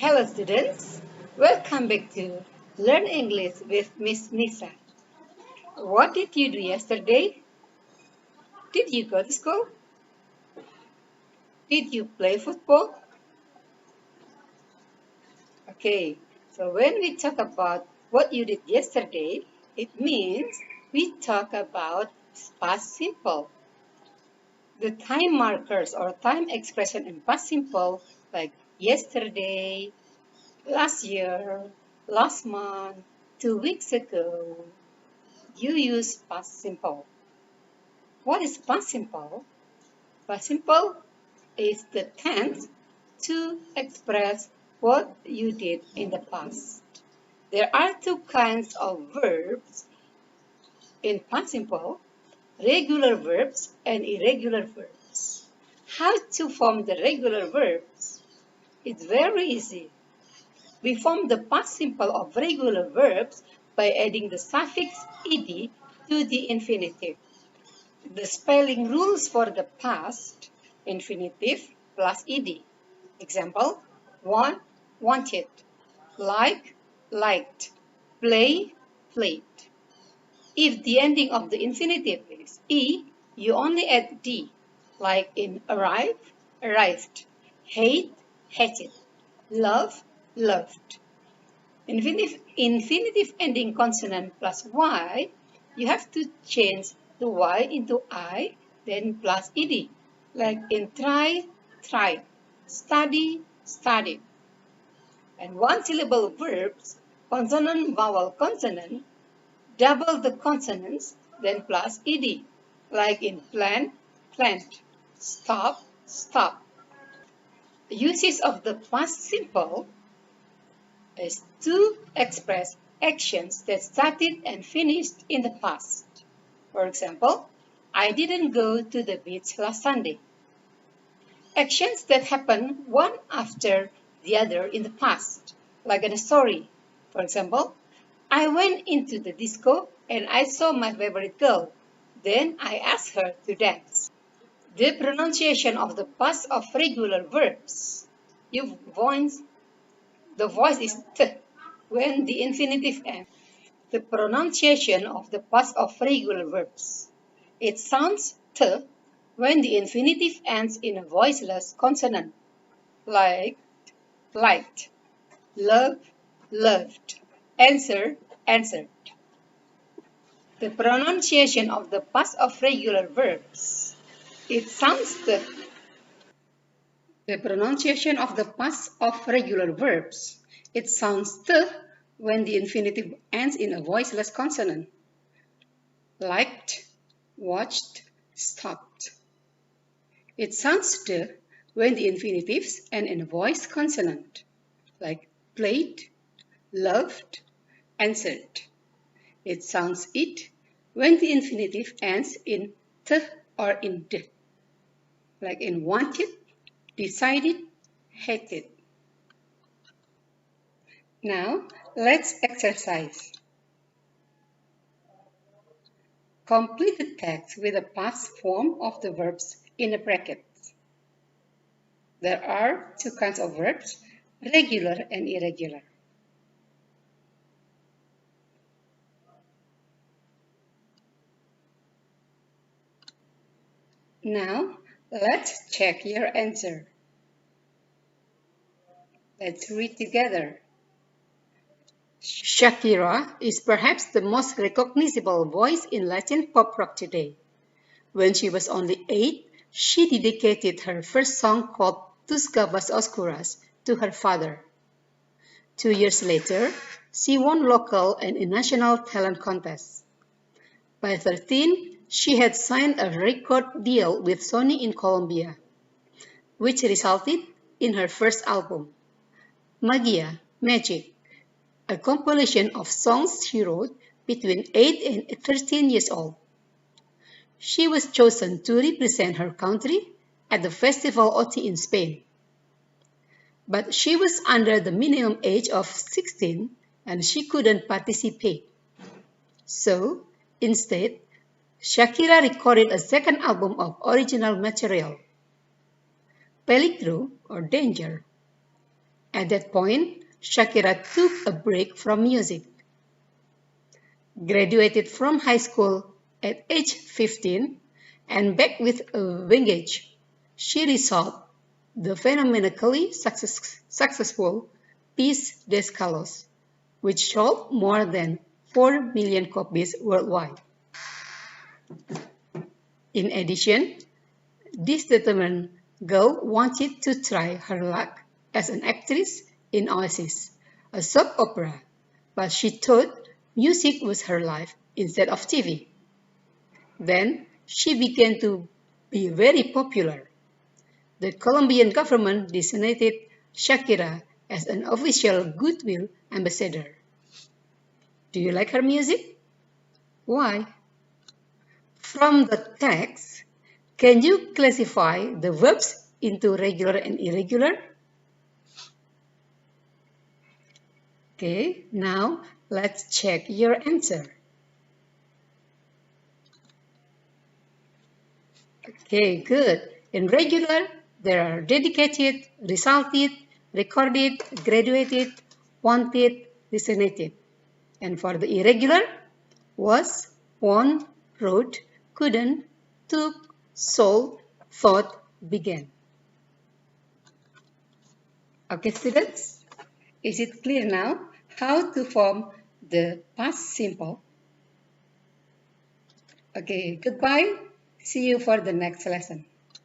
Hello students, welcome back to Learn English with Miss Nisa. What did you do yesterday? Did you go to school? Did you play football? Okay, so when we talk about what you did yesterday, it means we talk about past simple. The time markers or time expression in past simple like yesterday, last year, last month, 2 weeks ago, you use past simple. What is past simple? Past simple is the tense to express what you did in the past. There are two kinds of verbs in past simple, regular verbs and irregular verbs. How to form the regular verbs? It's very easy. We form the past simple of regular verbs by adding the suffix ed to the infinitive. The spelling rules for the past infinitive plus ed. Example, want, wanted, like, liked, play, played. If the ending of the infinitive is e, you only add d, like in arrive, arrived, hate, hated, love, loved. Infinitive ending consonant plus y, you have to change the y into I, then plus ed, like in try, tried, study, studied. And one syllable verbs, consonant, vowel, consonant, double the consonants, then plus ed, like in plant, plant, stop, stop. The uses of the past simple is to express actions that started and finished in the past. For example, I didn't go to the beach last Sunday. Actions that happen one after the other in the past, like in a story. For example, I went into the disco and I saw my favorite girl. Then I asked her to dance. The pronunciation of the past of regular verbs. The voice is t when the infinitive ends. The pronunciation of the past of regular verbs. It sounds t when the infinitive ends in a voiceless consonant, like liked, love, loved, answer, answered. The pronunciation of the past of regular verbs. It sounds t. The pronunciation of the past of regular verbs. It sounds t when the infinitive ends in a voiceless consonant. Liked, watched, stopped. It sounds t when the infinitives end in a voiced consonant, like played, loved, answered. It sounds it when the infinitive ends in t or in d, like in wanted, decided, hated. Now, let's exercise. Complete the text with the past form of the verbs in a bracket. There are two kinds of verbs, regular and irregular. Now, let's check your answer. Let's read together. Shakira is perhaps the most recognizable voice in Latin pop rock today. When she was only 8, she dedicated her first song called Tus Gavas Oscuras to her father. 2 years later, she won local and national talent contests. By 13, she had signed a record deal with Sony in Colombia, which resulted in her first album, Magia, Magic, a compilation of songs she wrote between 8 and 13 years old. She was chosen to represent her country at the Festival OTI in Spain. But she was under the minimum age of 16 and she couldn't participate. So, instead, Shakira recorded a second album of original material, Peligro or Danger. At that point, Shakira took a break from music, graduated from high school at age 15, and back with a vengeance. She resolved the phenomenally successful Peace Descalzos, which sold more than 4 million copies worldwide. In addition, this determined girl wanted to try her luck as an actress in Oasis, a soap opera, but she thought music was her life instead of TV. Then she began to be very popular. The Colombian government designated Shakira as an official goodwill ambassador. Do you like her music? Why? From the text, can you classify the verbs into regular and irregular? Okay, now let's check your answer. Okay, good. In regular, there are dedicated, resulted, recorded, graduated, wanted, designated. And for the irregular, was, won, wrote, couldn't, took, sold, thought, began. Okay, students, is it clear now how to form the past simple? Okay, goodbye. See you for the next lesson.